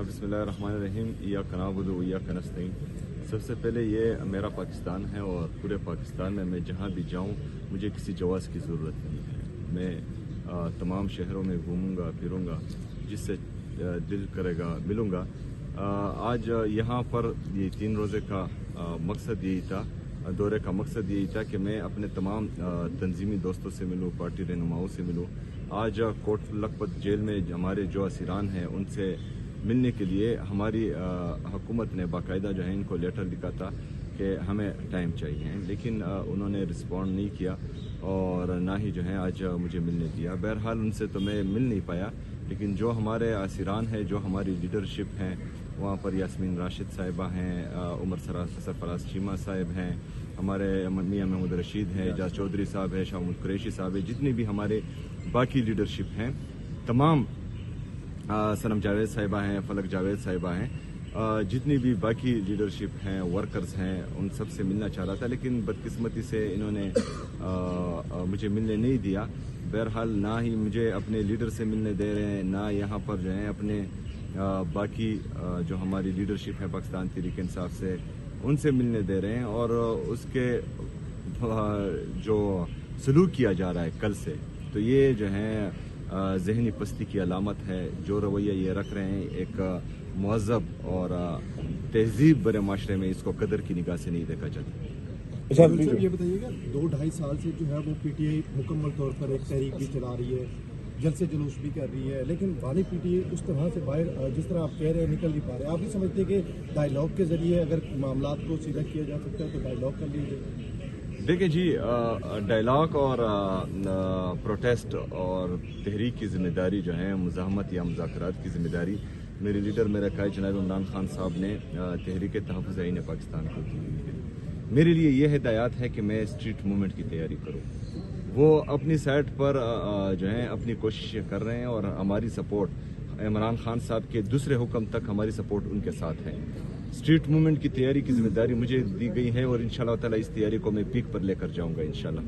बिस्मिल्लाहिर्रहमानिर्रहीम इय्याक नअबुदु व इय्याक नस्तईन। सबसे पहले ये मेरा पाकिस्तान है और पूरे पाकिस्तान में मैं जहाँ भी जाऊँ मुझे किसी जवाज़ की ज़रूरत नहीं है। मैं तमाम शहरों में घूमूंगा फिरूंगा, जिससे दिल करेगा मिलूंगा। आज यहाँ पर ये 3 रोज़े का मकसद यही था, दौरे का मकसद यही था कि मैं अपने तमाम तंजीमी दोस्तों से मिलूँ, पार्टी रहनुमाओं से मिलूँ। आज कोट लखपत जेल में हमारे जो असीरान हैं उनसे मिलने के लिए हमारी हुकूमत ने बाकायदा जो है इनको लेटर लिखा था कि हमें टाइम चाहिए, लेकिन उन्होंने रिस्पॉन्ड नहीं किया और ना ही जो है आज मुझे मिलने दिया। बहरहाल उनसे तो मैं मिल नहीं पाया, लेकिन जो हमारे असीरान हैं, जो हमारी लीडरशिप हैं, वहाँ पर यास्मीन राशिद साहिबा हैं, उमर सरफराज चीमा साहिब हैं, हमारे मियाँ महमूद रशीद हैं, एजाज चौधरी साहब हैं, शाह कुरैशी साहब हैं, जितनी भी हमारे बाकी लीडरशिप हैं, तमाम सनम जावेद साहिबा हैं, फलक जावेद साहिबा हैं, जितनी भी बाकी लीडरशिप हैं, वर्कर्स हैं, उन सब से मिलना चाह रहा था, लेकिन बदकिस्मती से इन्होंने मुझे मिलने नहीं दिया। बहरहाल ना ही मुझे अपने लीडर से मिलने दे रहे हैं, ना यहाँ पर जो है अपने बाकी जो हमारी लीडरशिप है पाकिस्तान तहरीक इंसाफ से उनसे मिलने दे रहे हैं। और उसके जो सलूक किया जा रहा है कल से, तो ये जो है ज़हनी पस्ती की अलामत है। जो रवैया ये रख रहे हैं एक मुहज़्ज़ब और तहजीब भरे माशरे में इसको कदर की निगाह से नहीं देखा जाता। सर ये बताइएगा, 2-2.5 साल से जो है वो पीटीआई मुकम्मल तौर पर एक तहरीक भी चला रही है, जलसे जुलूस भी कर रही है, लेकिन वाली पीटीआई उस तरह से बाहर जिस तरह आप कह रहे हैं निकल नहीं पा रहे। आप भी समझते हैं कि डायलॉग के जरिए अगर मामला को सीधा किया जा सकता है तो डायलॉग कर लीजिए? देखिए जी, डायलॉग और प्रोटेस्ट और तहरीक की ज़िम्मेदारी जो है, मुज़ाहमत या मुज़ाकरात की ज़िम्मेदारी मेरे लीडर मेरे कायद जनाब इमरान खान साहब ने तहरीक तहफ़्फ़ुज़ आईन पाकिस्तान को दी हुई है। मेरे लिए यह हिदायत है कि मैं स्ट्रीट मूवमेंट की तैयारी करूँ। वो अपनी साइड पर जो है अपनी कोशिशें कर रहे हैं और हमारी सपोर्ट इमरान खान साहब के दूसरे हुक्म तक हमारी सपोर्ट उनके साथ है। स्ट्रीट मूवमेंट की तैयारी की जिम्मेदारी मुझे दी गई है और इंशाल्लाह ताला इस तैयारी को मैं पीक पर लेकर जाऊंगा इंशाल्लाह।